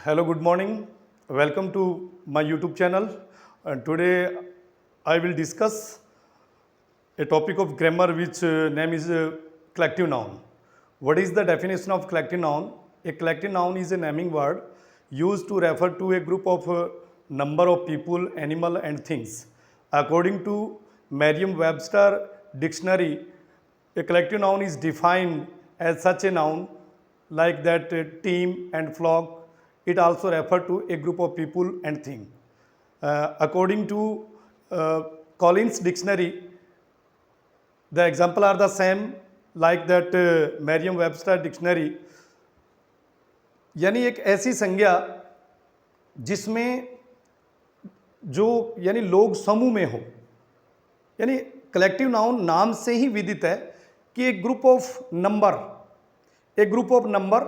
Hello, good morning. Welcome to my YouTube channel. And today I will discuss a topic of grammar which name is collective noun. What is the definition of collective noun? A collective noun is a naming word used to refer to a group of number of people, animal and things. According to Merriam-Webster dictionary, a collective noun is defined as such a noun like that team and flock. It also refers to a group of people and things. According to Collins dictionary, the example are the same like that Merriam-Webster dictionary. यानी एक ऐसी संज्ञा जिसमें जो यानी लोग समूह में हो, यानी कलेक्टिव नाउन नाम से ही विदित है कि एक group number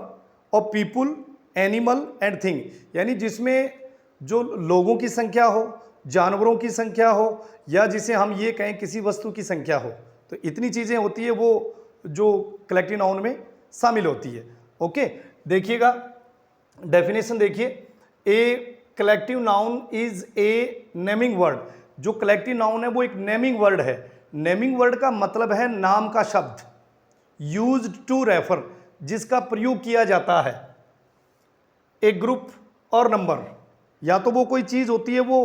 of people, animal and thing, यानी जिसमें जो लोगों की संख्या हो, जानवरों की संख्या हो, या जिसे हम ये कहें किसी वस्तु की संख्या हो, तो इतनी चीज़ें होती है वो जो कलेक्टिव नाउन में शामिल होती है. ओके, देखिएगा डेफिनेशन देखिए. ए collective noun is a naming word. जो कलेक्टिव नाउन है वो एक नेमिंग वर्ड है. नेमिंग वर्ड का मतलब है नाम का शब्द, यूज्ड टू रेफर, जिसका प्रयोग किया जाता है एक ग्रुप और नंबर. या तो वो कोई चीज़ होती है वो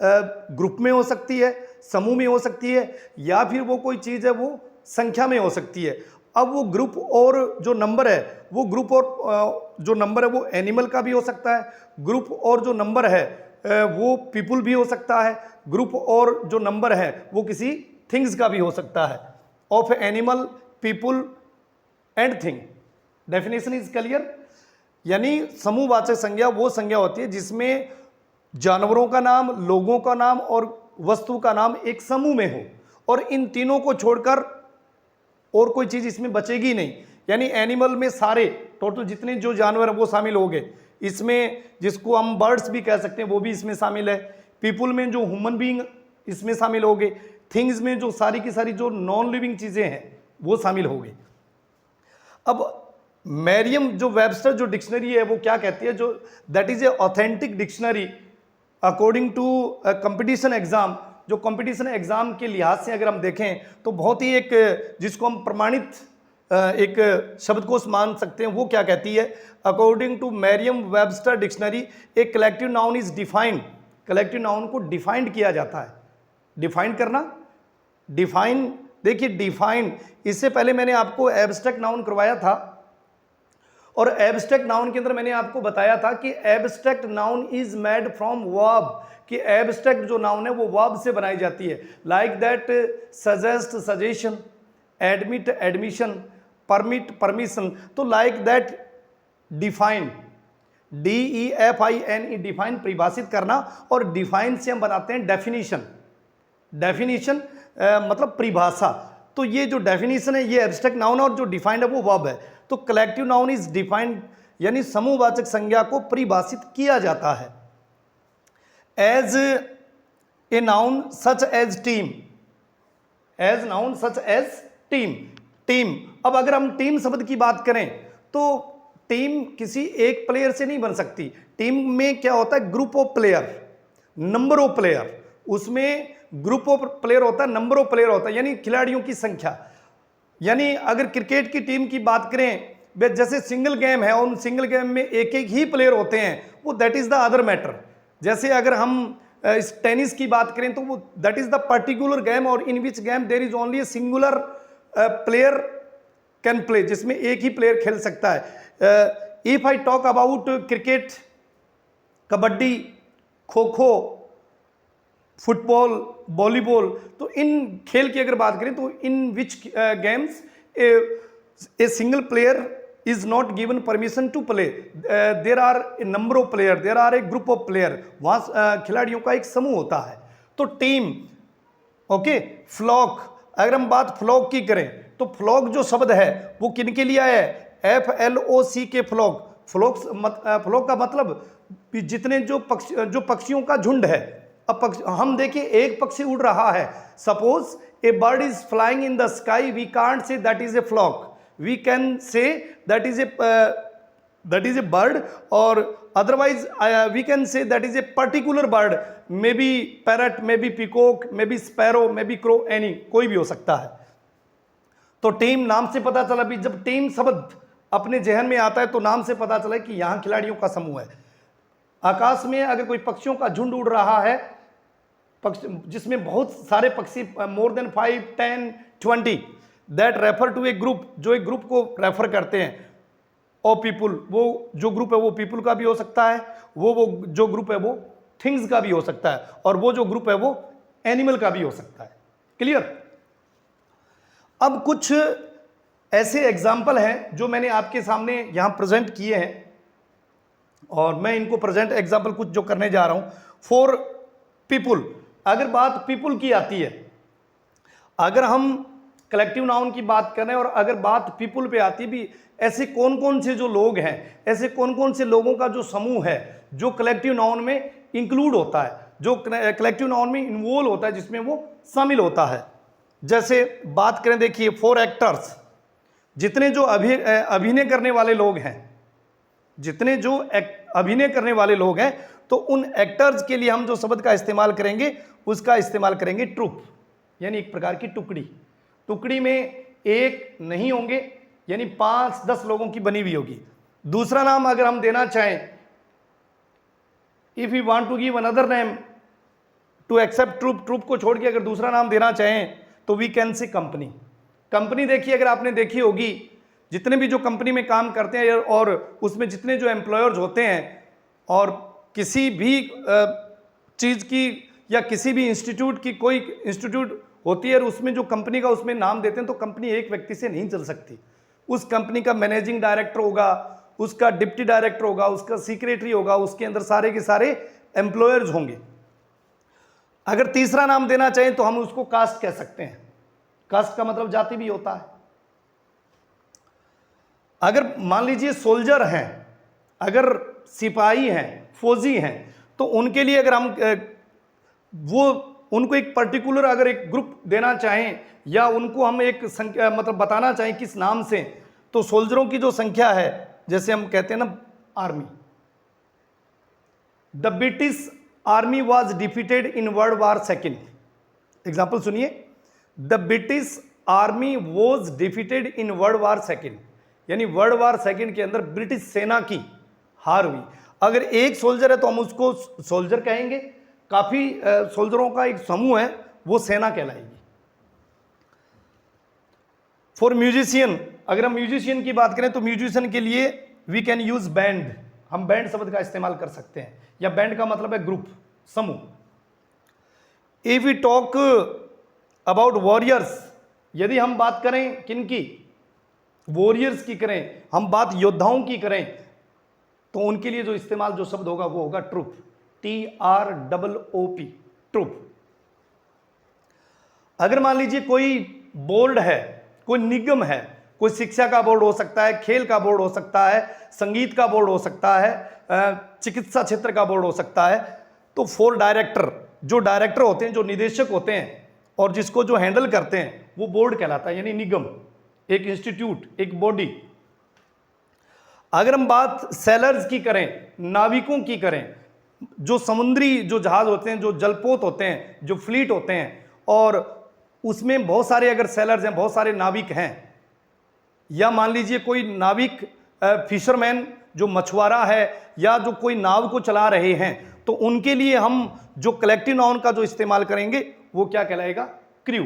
ग्रुप में हो सकती है, समूह में हो सकती है, या फिर वो कोई चीज़ है वो संख्या में हो सकती है. अब वो ग्रुप और जो नंबर है वो ग्रुप और जो नंबर है वो एनिमल का भी हो सकता है. ग्रुप और जो नंबर है वो पीपुल भी हो सकता है. ग्रुप और जो नंबर है वो किसी थिंग्स का भी हो सकता है. Of animal, people and thing. Definition is clear. यानी समूहवाचक संज्ञा वो संज्ञा होती है जिसमें जानवरों का नाम, लोगों का नाम और वस्तु का नाम एक समूह में हो, और इन तीनों को छोड़कर और कोई चीज़ इसमें बचेगी नहीं. यानी एनिमल में सारे टोटल जितने जो जानवर हैं वो शामिल हो गए इसमें, जिसको हम बर्ड्स भी कह सकते हैं वो भी इसमें शामिल है. पीपुल में जो ह्यूमन बीइंग इसमें शामिल हो गए. थिंग्स में जो सारी की सारी जो नॉन लिविंग चीज़ें हैं वो शामिल हो गई. अब मैरियम जो वेबस्टर जो डिक्शनरी है वो क्या कहती है, जो that is a authentic dictionary according to competition exam. जो कंपटीशन एग्जाम के लिहाज से अगर हम देखें तो बहुत ही एक जिसको हम प्रमाणित एक शब्दकोश मान सकते हैं. वो क्या कहती है, according to Merriam Webster dictionary a collective noun is defined. Collective noun को डिफाइंड किया जाता है. डिफाइन करना, डिफाइन, देखिए डिफाइंड, इससे पहले मैंने आपको एब्स्ट्रैक्ट नाउन करवाया था, और एब्स्ट्रैक्ट नाउन के अंदर मैंने आपको बताया था कि abstract noun is made from verb, कि एब्स्ट्रैक्ट जो नाउन है वो वर्ब से बनाई जाती है. Like that suggest, suggestion, admit, admission, permit, permission. तो like that define, DEFINE, define परिभाषित करना, और डिफाइन से हम बनाते हैं डेफिनेशन. डेफिनेशन मतलब परिभाषा. तो ये जो डेफिनेशन है ये एब्स्ट्रैक्ट नाउन है, और जो डिफाइंड है वो वर्ब है. तो कलेक्टिव नाउन इज डिफाइंड, यानी समूहवाचक संज्ञा को परिभाषित किया जाता है. As a noun such as team, as noun such as team. Team, अब अगर हम टीम शब्द की बात करें तो टीम किसी एक प्लेयर से नहीं बन सकती. टीम में क्या होता है, group of player, number of player. उसमें ग्रुप ऑफ प्लेयर होता है, नंबर ऑफ प्लेयर होता है, यानी खिलाड़ियों की संख्या. यानी अगर क्रिकेट की टीम की बात करें, जैसे सिंगल गेम है और उन सिंगल गेम में एक एक ही प्लेयर होते हैं, वो that is the other matter. जैसे अगर हम इस टेनिस की बात करें तो वो that is the particular game, और in which game there is only a singular player can play, जिसमें एक ही प्लेयर खेल सकता है. If I talk about cricket, kabaddi, kho kho, football, volleyball, तो इन खेल की अगर बात करें तो in which games a single player is not given permission to play, there are a number of player, there are a group of player. वहाँ खिलाड़ियों का एक समूह होता है. तो टीम, ओके. फ्लॉक, अगर हम बात फ्लॉक की करें तो फ्लॉक जो शब्द है वो किन के लिए है, FLOCK, फ्लॉक. फ्लॉक का मतलब जितने जो पक्षियों का झुंड है. अब हम देखिए एक पक्षी उड़ रहा है, suppose a bird is flying in the sky, we can't say that is a flock, we can say that is a that is a bird, or otherwise we can say that is a particular bird, maybe parrot, maybe peacock, maybe sparrow, maybe crow, any, कोई भी हो सकता है। तो team नाम से पता चला भी, जब टीम शब्द अपने जहन में आता है तो नाम से पता चला कि यहां खिलाड़ियों का समूह है। आकाश में अगर कोई पक्षियों का झुंड उड़ रहा है, जिसमें बहुत सारे पक्षी, more than 5, 10, 20, that refer to a group, जो एक ग्रुप को रेफर करते हैं। और पीपुल, वो जो ग्रुप है वो पीपुल का भी हो सकता है, वो जो ग्रुप है वो थिंग्स का भी हो सकता है, और वो जो ग्रुप है वो एनिमल का भी हो सकता है। क्लियर? अब कुछ ऐसे एग्जाम्पल हैं जो मैंने आपके सामने यहां प्रेजेंट किए हैं, और मैं इनको प्रेजेंट एग्जाम्पल कुछ जो करने जा रहा हूं। फॉर पीपुल, अगर बात पीपुल की आती है, अगर हम कलेक्टिव नाउन की बात करें और अगर बात पीपुल पे आती भी, ऐसे कौन कौन से जो लोग हैं, ऐसे कौन कौन से लोगों का जो समूह है जो कलेक्टिव नाउन में इंक्लूड होता है, जो कलेक्टिव नाउन में इन्वॉल्व होता है, जिसमें वो शामिल होता है। जैसे बात करें, देखिए, फॉर एक्टर्स, जितने जो अभिनय करने वाले लोग हैं, जितने जो अभिनय करने वाले लोग हैं, तो उन एक्टर्स के लिए हम जो शब्द का इस्तेमाल करेंगे उसका इस्तेमाल करेंगे ट्रुप, यानी एक प्रकार की टुकड़ी। टुकड़ी में एक नहीं होंगे, यानी 5-10 लोगों की बनी हुई होगी। दूसरा नाम अगर हम देना चाहें, if you want to give another name to except troop, troop को छोड़ के अगर दूसरा नाम देना चाहें तो we can say company. Company देखिए, अगर आपने देखी होगी, जितने भी जो कंपनी में काम करते हैं और उसमें जितने जो एम्प्लॉयर्स होते हैं, और किसी भी चीज़ की या किसी भी इंस्टीट्यूट की कोई इंस्टीट्यूट होती है और उसमें जो कंपनी का उसमें नाम देते हैं, तो कंपनी एक व्यक्ति से नहीं चल सकती। उस कंपनी का मैनेजिंग डायरेक्टर होगा, उसका डिप्टी डायरेक्टर होगा, उसका सेक्रेटरी होगा, उसके अंदर सारे के सारे एम्प्लॉयर्स होंगे। अगर तीसरा नाम देना चाहें तो हम उसको कास्ट कह सकते हैं। कास्ट का मतलब जाति भी होता है। अगर मान लीजिए सोल्जर हैं, अगर सिपाही हैं, फौजी हैं, तो उनके लिए अगर हम उनको एक पर्टिकुलर अगर एक ग्रुप देना चाहें या उनको हम एक संख्या मतलब बताना चाहें किस नाम से, तो सोल्जरों की जो संख्या है, जैसे हम कहते हैं ना army, the British army was defeated in world war second. Example सुनिए, the British army was defeated in world war second, यानी वर्ल्ड वार सेकेंड के अंदर ब्रिटिश सेना की हार हुई। अगर एक सोल्जर है तो हम उसको सोल्जर कहेंगे, काफी सोल्जरों का एक समूह है वो सेना कहलाएगी। फॉर म्यूजिशियन, अगर हम म्यूजिशियन की बात करें तो म्यूजिशियन के लिए वी कैन यूज बैंड, हम बैंड शब्द का इस्तेमाल कर सकते हैं, या बैंड का मतलब है ग्रुप, समूह। If we talk about warriors, यदि हम बात करें किनकी, वॉरियर्स की करें, हम बात योद्धाओं की करें, तो उनके लिए जो इस्तेमाल जो शब्द होगा वो होगा ट्रूप, TROOP, ट्रूप। अगर मान लीजिए कोई बोर्ड है, कोई निगम है, कोई शिक्षा का बोर्ड हो सकता है, खेल का बोर्ड हो सकता है, संगीत का बोर्ड हो सकता है, चिकित्सा क्षेत्र का बोर्ड हो सकता है, तो फॉर डायरेक्टर, जो डायरेक्टर होते हैं, जो निदेशक होते हैं और जिसको जो हैंडल करते हैं, वो बोर्ड कहलाता है, यानी निगम, एक इंस्टीट्यूट, एक बॉडी। अगर हम बात सेलर्स की करें, नाविकों की करें, जो समुद्री जो जहाज होते हैं, जो जलपोत होते हैं, जो फ्लीट होते हैं, और उसमें बहुत सारे अगर सेलर्स हैं, बहुत सारे नाविक हैं, या मान लीजिए कोई नाविक फिशरमैन जो मछुआरा है, या जो कोई नाव को चला रहे हैं, तो उनके लिए हम जो कलेक्टिव नाउन का जो इस्तेमाल करेंगे वो क्या कहलाएगा, crew,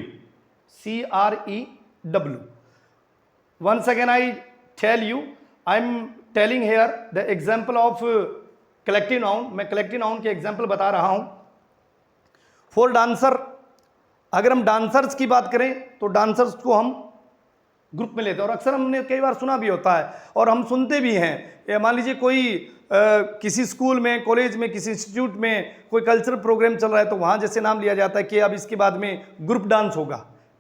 CREW। Once again I tell you, I am telling here the example of collective noun, मैं कलेक्टिव नाउन के एग्जाम्पल बता रहा हूं। फॉर डांसर, अगर हम डांसर्स की बात करें तो डांसर्स को हम ग्रुप में लेते हैं, और अक्सर हमने कई बार सुना भी होता है और हम सुनते भी हैं। मान लीजिए कोई किसी स्कूल में, कॉलेज में, किसी इंस्टीट्यूट में कोई कल्चरल प्रोग्राम चल रहा है, तो वहाँ जैसे नाम लिया जाता है कि अब इसके बाद में ग्रुप डांस होगा,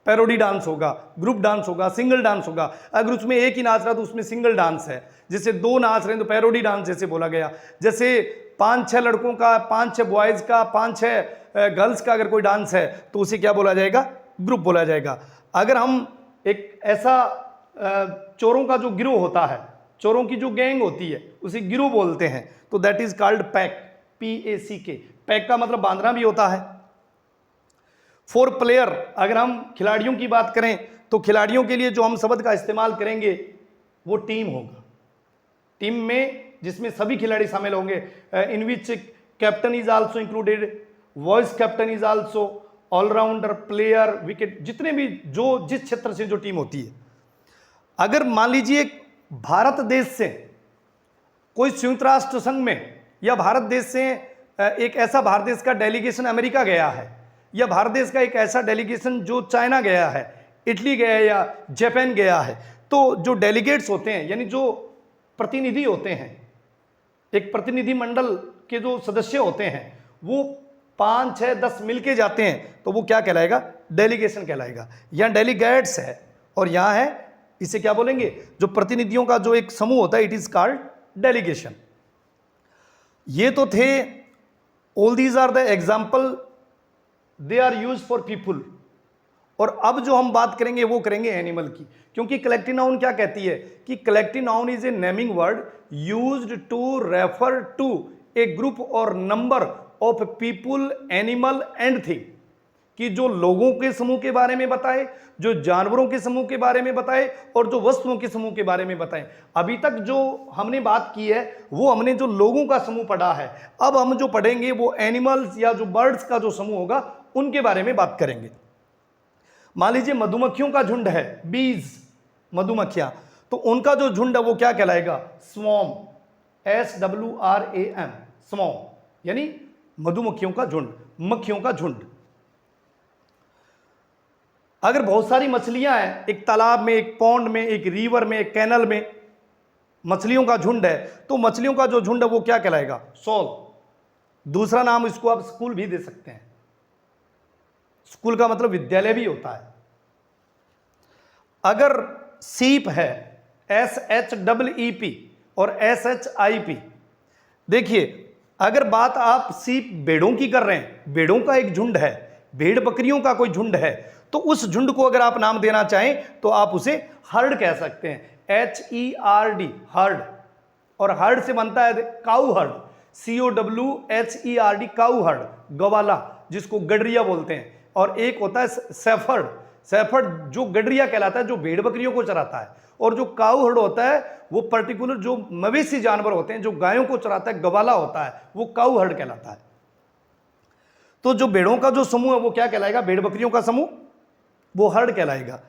पैरोडी डांस होगा, ग्रुप डांस होगा, सिंगल डांस होगा। अगर उसमें एक ही नाच रहा तो उसमें सिंगल डांस है, जैसे 2 नाच रहे हैं तो पैरोडी डांस जैसे बोला गया। जैसे 5-6 लड़कों का, 5-6 बॉयज़ का, 5-6 गर्ल्स का अगर कोई डांस है तो उसे क्या बोला जाएगा, ग्रुप बोला जाएगा। अगर हम एक ऐसा चोरों का जो गिरोह होता है, चोरों की जो गैंग होती है उसे गिरोह बोलते हैं, तो that is called pack, PACK। Pack का मतलब बांधना भी होता है। फॉर प्लेयर, अगर हम खिलाड़ियों की बात करें तो खिलाड़ियों के लिए जो हम शब्द का इस्तेमाल करेंगे वो टीम होगा। टीम में जिसमें सभी खिलाड़ी शामिल होंगे, in which captain is also included, vice captain is also, allrounder, player, wicket, जितने भी जो जिस क्षेत्र से जो टीम होती है। अगर मान लीजिए भारत देश से कोई संयुक्त राष्ट्र संघ में, या भारत देश से एक ऐसा भारत देश का डेलीगेशन अमेरिका गया है, या भारत देश का एक ऐसा डेलीगेशन जो चाइना गया है, इटली गया है या जापान गया है, तो जो डेलीगेट्स होते हैं यानी जो प्रतिनिधि होते हैं, एक प्रतिनिधि मंडल के जो सदस्य होते हैं वो 5, 6, 10 मिलके जाते हैं, तो वो क्या कहलाएगा? डेलीगेशन कहलाएगा। यहाँ डेलीगेट्स है और यहाँ है, इसे क्या बोलेंगे? जो प्रतिनिधियों का जो एक समूह होता है, इट इज कॉल्ड डेलीगेशन। ये तो थे, all these are the example, they are use for people. और अब जो हम बात करेंगे वो करेंगे एनिमल की, क्योंकि कलेक्टिव नाउन क्या कहती है कि collective noun is a naming word used to refer to a group और number of people, animal and thing, कि जो लोगों के समूह के बारे में बताए, जो जानवरों के समूह के बारे में बताए और जो वस्तुओं के समूह के बारे में बताए। अभी तक जो हमने बात की है वो हमने जो लोगों का समूह पढ़ा है, अब हम जो पढ़ेंगे वो एनिमल्स या जो बर्ड्स का जो समूह होगा उनके बारे में बात करेंगे। मान लीजिए मधुमक्खियों का झुंड है, बीज, मधुमक्खियां, तो उनका जो झुंड है वो क्या कहलाएगा? स्वॉर्म, SWRAM, स्वॉर्म, यानी मधुमक्खियों का झुंड, मक्खियों का झुंड। अगर बहुत सारी मछलियां हैं, एक तालाब में, एक पॉन्ड में, एक रिवर में, एक कैनल में मछलियों का झुंड है, तो मछलियों का जो झुंड है वो क्या कहलाएगा? शॉल। दूसरा नाम इसको आप स्कूल भी दे सकते हैं, स्कूल का मतलब विद्यालय भी होता है। अगर सीप है, SHEEP और SHIP, देखिए अगर बात आप सीप भेड़ों की कर रहे हैं, भेड़ों का एक झुंड है, भेड़ बकरियों का कोई झुंड है, तो उस झुंड को अगर आप नाम देना चाहें तो आप उसे हर्ड कह सकते हैं, HERD, हर्ड। और हर्ड से बनता है काऊ हर्ड, COWHERD, काऊ हर्ड, गवाला, जिसको गडरिया बोलते हैं। और एक होता है सेफर्ड, सेफर्ड जो गडरिया कहलाता है, जो भेड़ बकरियों को चराता है। और जो काऊ हर्ड होता है वो पर्टिकुलर जो मवेशी जानवर होते हैं, जो गायों को चराता है, गवाला होता है, वो काऊ हर्ड कहलाता है। तो जो भेड़ों का जो समूह है वो क्या कहलाएगा? भेड़ बकरियों का समूह, वो हर्ड कहलाएगा।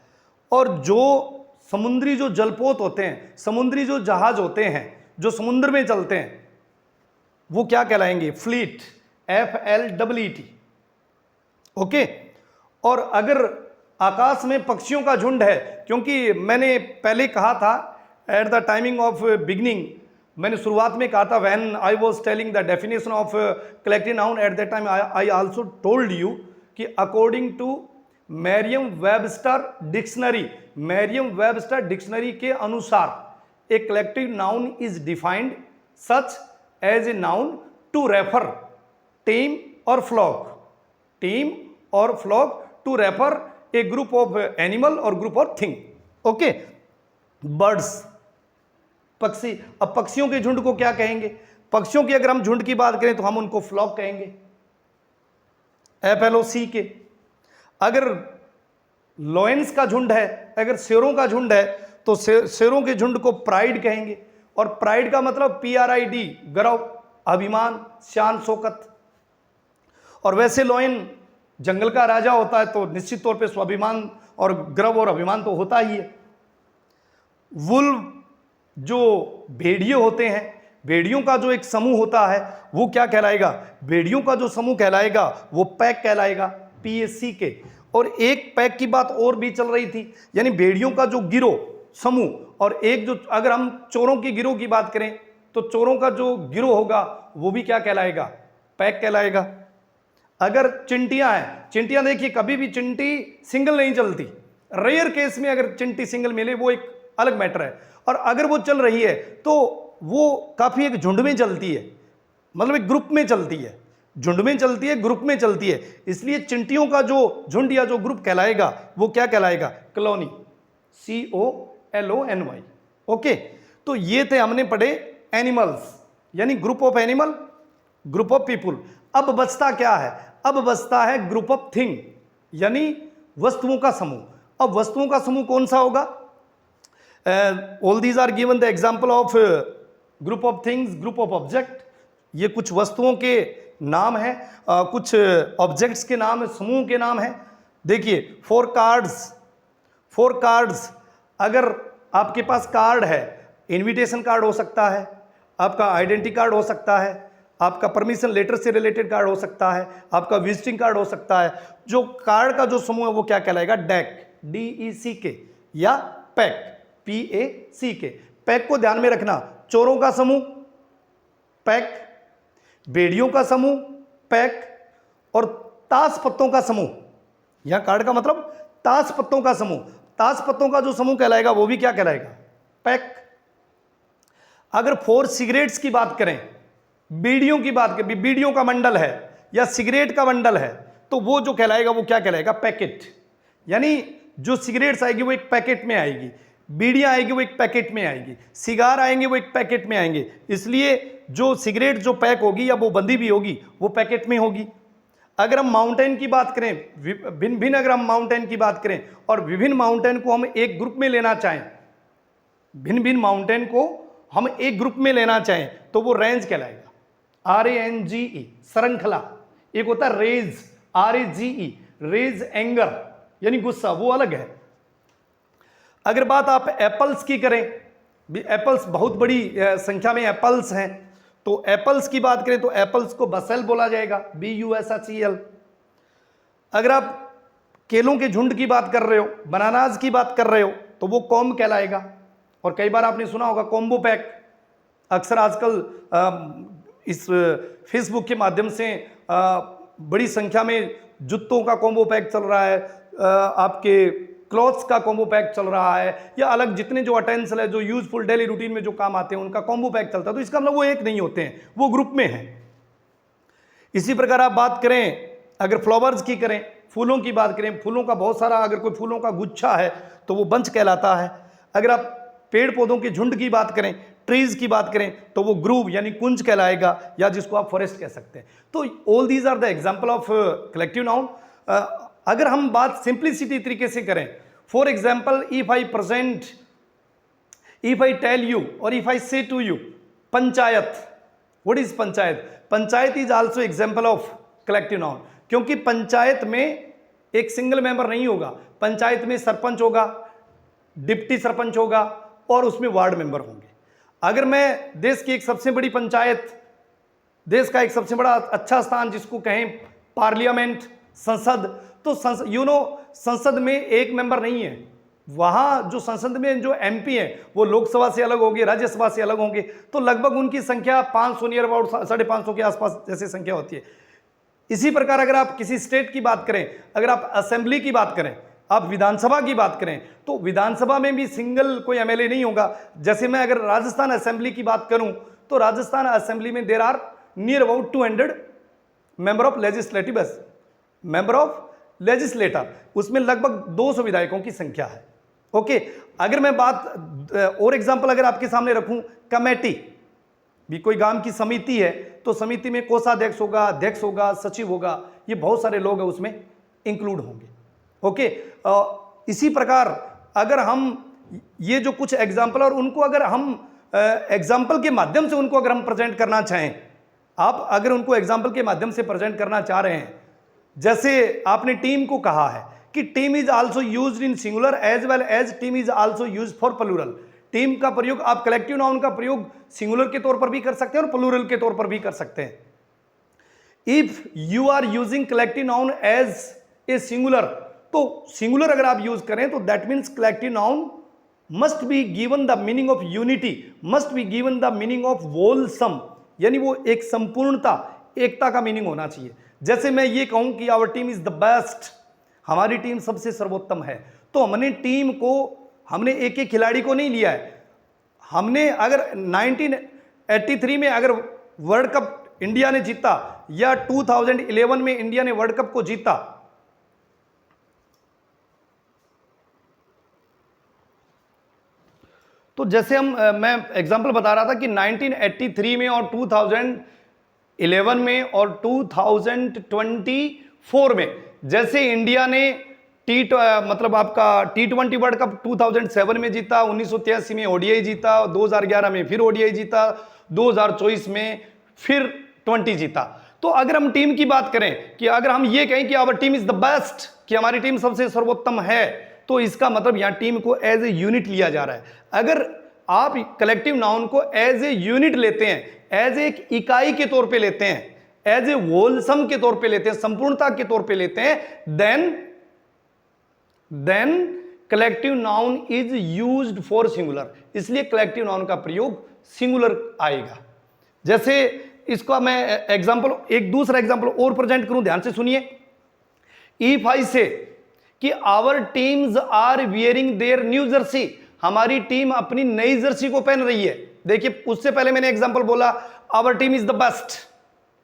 और जो समुद्री जो जलपोत होते हैं, समुद्री जो जहाज होते हैं जो समुद्र में चलते हैं, वो क्या कहलाएंगे? Fleet, FLEET, okay. और अगर आकाश में पक्षियों का झुंड है, क्योंकि मैंने पहले कहा था at the timing of beginning, मैंने शुरुआत में कहा था when I was telling the definition of collective noun, at that time I also told you कि according to Merriam Webster dictionary, Merriam Webster dictionary के अनुसार a collective noun is defined such as a noun to refer team और flock, team और flock to refer a group of animal और group of thing, okay. Birds, पक्षी, अब पक्षियों के झुंड को क्या कहेंगे? पक्षियों की अगर हम झुंड की बात करें तो हम उनको फ्लॉक कहेंगे, FLOCK। अगर लॉयंस का झुंड है, अगर शेरों का झुंड है, तो शेरों के झुंड को प्राइड कहेंगे। और प्राइड का मतलब PRID, गर्व, अभिमान, शान शौकत। और वैसे लॉयन जंगल का राजा होता है तो निश्चित तौर पे स्वाभिमान और गर्व और अभिमान तो होता ही है। वुल्व, जो भेड़िए होते हैं, भेड़ियों का जो एक समूह होता है वो क्या कहलाएगा? भेड़ियों का जो समूह कहलाएगा वो पैक कहलाएगा, PACK। और एक पैक की बात और भी चल रही थी, यानी भेड़ियों का जो गिरोह, समूह, और एक जो, अगर हम चोरों की गिरोह की बात करें तो चोरों का जो गिरोह होगा वो भी क्या कहलाएगा? पैक कहलाएगा। अगर चिंटियां हैं, चिंटियां देखिए कभी भी चिंटी सिंगल नहीं चलती, रेयर केस में अगर चिंटी सिंगल मिले वो एक अलग मैटर है। और अगर वो चल रही है तो वो काफी एक झुंड में चलती है, मतलब एक ग्रुप में चलती है, झुंड में चलती है, ग्रुप में चलती है। इसलिए चिंटियों का जो झुंड या जो ग्रुप कहलाएगा वो क्या कहलाएगा? Colony, COLONY, okay. तो ये थे हमने पढ़े एनिमल्स, यानी group of animal, group of people. अब बचता क्या है? अब बचता है ग्रुप ऑफ थिंग, यानी वस्तुओं का समूह। अब वस्तुओं का समूह कौन सा होगा? All these are given the example of group of things, group of object. ये कुछ वस्तुओं के नाम है, कुछ ऑब्जेक्ट्स के नाम है, समूह के नाम है। देखिए, 4 कार्ड्स, अगर आपके पास कार्ड है, इनविटेशन कार्ड हो सकता है, आपका आइडेंटिटी कार्ड हो सकता है, आपका परमिशन लेटर से रिलेटेड कार्ड हो सकता है, आपका विजिटिंग कार्ड हो सकता है। जो कार्ड का जो समूह है वो क्या कहलाएगा? डेक, DECK, या पैक, PACK। पैक को ध्यान में रखना, चोरों का समूह पैक, बेड़ियों का समूह पैक, और ताश पत्तों का समूह। यह कार्ड का मतलब ताश पत्तों का समूह। ताश पत्तों का जो समूह कहलाएगा वो भी क्या कहलाएगा? पैक। अगर 4 सिगरेट्स की बात करें, बीड़ियों की बात करें, बीड़ियों का मंडल है या सिगरेट का मंडल है, तो वो जो कहलाएगा वो क्या कहलाएगा? पैकेट। यानी जो सिगरेट्स आएगी वो एक पैकेट में आएगी, बीड़ियां आएगी वो एक पैकेट में आएगी, सिगार आएंगे वो एक पैकेट में आएंगे। इसलिए जो सिगरेट जो पैक होगी या वो बंदी भी होगी वो पैकेट में होगी। अगर हम माउंटेन की बात करें, भिन्न भिन्न अगर हम माउंटेन की बात करें और विभिन्न माउंटेन को हम एक ग्रुप में लेना चाहें, भिन्न भिन्न माउंटेन को हम एक ग्रुप में लेना चाहें तो वो रेंज कहलाएगा, RANGE, श्रृंखला। एक होता है रेज, RAGE, रेज एंगर, यानी गुस्सा, वो अलग है। अगर बात आप एप्पल्स की करें, एप्पल्स बहुत बड़ी संख्या में एप्पल्स हैं, तो एप्पल्स की बात करें तो एप्पल्स को बसेल बोला जाएगा, BUSHEL। अगर आप केलों के झुंड की बात कर रहे हो, बनानाज की बात कर रहे हो, तो वो कॉम्ब कहलाएगा। और कई बार आपने सुना होगा कॉम्बो पैक। अक्सर आजकल इस फेसबुक के माध्यम से बड़ी संख्या में जूतों का कॉम्बो पैक चल रहा है, आपके क्लॉथ्स का कॉम्बो पैक चल रहा है, या अलग जितने जो अटेंसल है, जो यूजफुल डेली रूटीन में जो काम आते हैं उनका कॉम्बो पैक चलता है। तो इसका मतलब वो एक नहीं होते हैं, वो ग्रुप में है। इसी प्रकार आप बात करें, अगर फ्लावर्स की करें, फूलों की बात करें, फूलों का बहुत सारा, अगर कोई फूलों का गुच्छा है तो वो बंच कहलाता है। अगर आप पेड़ पौधों के झुंड की बात करें, ट्रीज की बात करें, तो वो ग्रूव यानी कुंज कहलाएगा, या जिसको आप फॉरेस्ट कह सकते हैं। तो all these are the example of collective noun. अगर हम बात सिंप्लिसिटी तरीके से करें, for example, if I tell you और if I say to you panchayat, what is panchayat? Panchayat is also example of collective noun, क्योंकि पंचायत में एक सिंगल मेंबर नहीं होगा। पंचायत में सरपंच होगा, डिप्टी सरपंच होगा, और उसमें वार्ड मेंबर होंगे। अगर मैं देश की एक सबसे बड़ी पंचायत, देश का एक सबसे बड़ा अच्छा स्थान जिसको कहें पार्लियामेंट, संसद, तो संसद में एक मेंबर नहीं है। वहां जो संसद में जो MP है वो लोकसभा से अलग होंगे, राज्यसभा से अलग होंगे, तो लगभग उनकी संख्या 500 नियर अबाउट 550 के आसपास जैसे संख्या होती है। इसी प्रकार अगर आप किसी स्टेट की बात करें, अगर आप असेंबली की बात करें, आप विधानसभा की बात करें, तो विधानसभा में भी सिंगल कोई MLA नहीं होगा। जैसे मैं अगर राजस्थान असेंबली की बात करूं, तो राजस्थान असेंबली में there are near about 200 member of legislator, उसमें लगभग 200 विधायकों की संख्या है। ओके, अगर मैं बात और एग्जांपल अगर आपके सामने रखूं, कमेटी भी, कोई गांव की समिति है तो समिति में कोषाध्यक्ष होगा, अध्यक्ष होगा, सचिव होगा, ये बहुत सारे लोग हैं उसमें इंक्लूड होंगे। ओके, इसी प्रकार अगर हम ये जो कुछ एग्जाम्पल, और उनको अगर हम एग्जाम्पल के माध्यम से उनको अगर हम प्रेजेंट करना चाहें, आप अगर उनको एग्जाम्पल के माध्यम से प्रेजेंट करना चाह रहे हैं, जैसे आपने टीम को कहा है कि team is also used in singular as well as team is also used for plural. Team का प्रयोग आप कलेक्टिव नाउन का प्रयोग सिंगुलर के तौर पर भी कर सकते हैं और प्लूरल के तौर पर भी कर सकते हैं। If you are using collective noun as a singular, तो सिंगुलर अगर आप यूज करें तो that means collective noun must be given the meaning of unity, must be given the meaning of wholesome, यानी वो एक संपूर्णता, एकता का मीनिंग होना चाहिए। जैसे मैं ये कहूं कि our team is the best, हमारी टीम सबसे सर्वोत्तम है, तो हमने टीम को, हमने एक एक खिलाड़ी को नहीं लिया है। हमने अगर 1983 में अगर वर्ल्ड कप इंडिया ने जीता, या 2011 में इंडिया ने वर्ल्ड कप को जीता, तो जैसे मैं एग्जांपल बता रहा था कि 1983 में और 2011 में और 2024 में जैसे इंडिया ने मतलब आपका T20 वर्ल्ड कप 2007 में जीता, 1983 में ओडीआई जीता, 2011 में फिर ओडीआई जीता, 2024 में फिर 20 जीता। तो अगर हम टीम की बात करें कि अगर हम ये कहें कि our team is the best, कि हमारी टीम सबसे सर्वोत्तम है, तो इसका मतलब यहां टीम को एज ए यूनिट लिया जा रहा है। अगर आप कलेक्टिव नाउन को एज ए यूनिट लेते हैं, एज एक इकाई के तौर पे लेते हैं, एज ए होलसम के तौर पे लेते हैं, संपूर्णता के तौर पे लेते हैं, then collective noun is used for singular. इसलिए कलेक्टिव नाउन का प्रयोग सिंगुलर आएगा। जैसे इसका मैं एग्जांपल, एक दूसरा एग्जांपल और प्रेजेंट करूं, ध्यान से सुनिए। इफ आई से कि our teams are wearing their new jersey, हमारी टीम अपनी नई जर्सी को पहन रही है। देखिए उससे पहले मैंने एग्जांपल बोला our team is the best,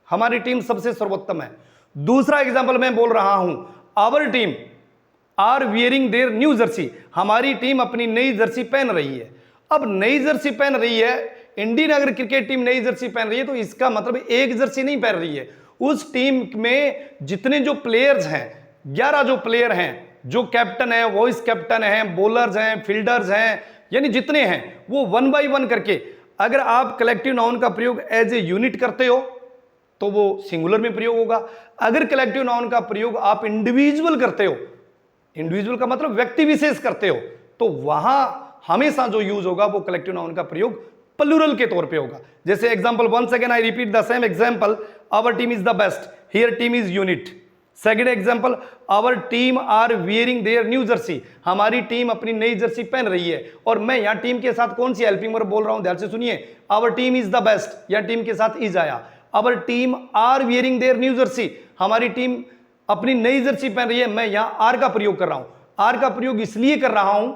हमारी टीम सबसे सर्वोत्तम है। दूसरा एग्जांपल मैं बोल रहा हूं our team are wearing their new jersey, हमारी टीम अपनी नई जर्सी पहन रही है। अब नई जर्सी पहन रही है, इंडियन अगर क्रिकेट टीम नई जर्सी पहन रही है तो इसका मतलब एक जर्सी नहीं पहन रही है। उस टीम में जितने जो प्लेयर्स हैं, 11 जो प्लेयर हैं, जो कैप्टन है, वाइस कैप्टन है, बॉलर्स हैं, फील्डर्स हैं, यानी जितने हैं वो 1 बाय 1 करके, अगर आप कलेक्टिव नाउन का प्रयोग एज ए यूनिट करते हो तो वो सिंगुलर में प्रयोग होगा। अगर कलेक्टिव नाउन का प्रयोग आप इंडिविजुअल करते हो, इंडिविजुअल का मतलब व्यक्ति विशेष करते हो, तो वहां हमेशा जो यूज होगा वो कलेक्टिव नाउन का प्रयोग प्लूरल के तौर पे होगा। जैसे example, once again I repeat the same example, our team is the best, here team is unit. Second example, our team are wearing their new jersey, हमारी टीम अपनी नई जर्सी पहन रही है। और मैं यहां टीम के साथ कौन सी हेल्पिंग वर्ब बोल रहा हूं, ध्यान से सुनिए। Our team is the best, यहां टीम के साथ इज आया। Our team are wearing their new jersey, हमारी टीम अपनी नई जर्सी पहन रही है, मैं यहां आर का प्रयोग कर रहा हूं। आर का प्रयोग इसलिए कर रहा हूं,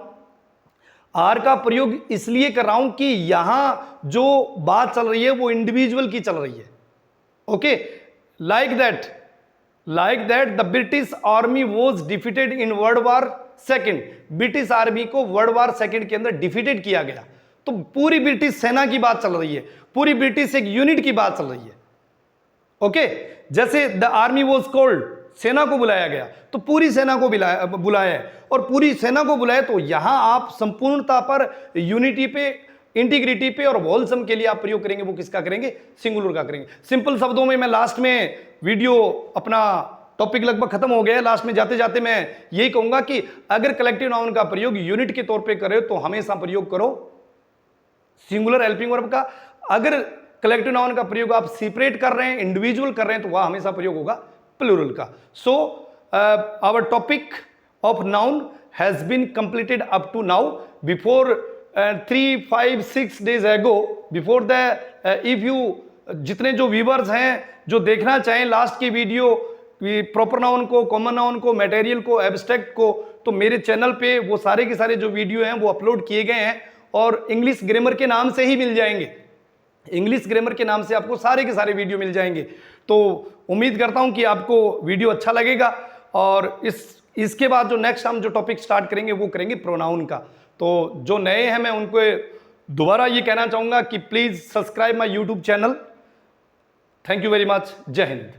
आर का प्रयोग इसलिए कर रहा हूं कि यहां जो बात चल रही है वो इंडिविजुअल की चल रही है। Okay, like that the British army was defeated in world war second, British army को वर्ल्ड वॉर सेकेंड के अंदर डिफीटेड किया गया। तो पूरी ब्रिटिश सेना की बात चल रही है, पूरी ब्रिटिश एक यूनिट की बात चल रही है। ओके, जैसे द आर्मी वॉज कॉल्ड, सेना को बुलाया गया, तो पूरी सेना को बुलाया है, और पूरी सेना को बुलाया, तो यहां आप संपूर्णता पर, यूनिटी पे, इंटीग्रिटी पे और होलसम के लिए आप प्रयोग करेंगे, वो किसका करेंगे, सिंगुलर का करेंगे। सिंपल शब्दों में मैं लास्ट में, वीडियो अपना टॉपिक लगभग खत्म हो गया है, लास्ट में जाते जाते मैं यही कहूंगा कि अगर कलेक्टिव नाउन का प्रयोग यूनिट के तौर पे करे तो हमेशा प्रयोग करो सिंगुलर हेल्पिंग वर्ब का। अगर कलेक्टिव नाउन का प्रयोग आप सेपरेट कर रहे हैं, इंडिविजुअल कर रहे हैं, तो वह हमेशा प्रयोग होगा प्लूरल का। So our topic of noun has been completed up to now. Before 3, 5, 6 days ago, before the if you, जितने जो व्यूवर्स हैं जो देखना चाहें लास्ट की वीडियो, प्रॉपर नाउन को, कॉमन नाउन को, मटेरियल को, एब्स्ट्रैक्ट को, तो मेरे चैनल पे वो सारे के सारे जो वीडियो हैं वो अपलोड किए गए हैं, और इंग्लिश ग्रामर के नाम से ही मिल जाएंगे। इंग्लिश ग्रामर के नाम से आपको सारे के सारे वीडियो मिल जाएंगे। तो उम्मीद करता हूं कि आपको वीडियो अच्छा लगेगा, और इसके बाद जो नेक्स्ट हम जो टॉपिक स्टार्ट करेंगे वो करेंगे प्रोनाउन का। तो जो नए हैं मैं उनको दोबारा ये कहना चाहूंगा कि please subscribe my YouTube channel. Thank you very much. जय हिंद।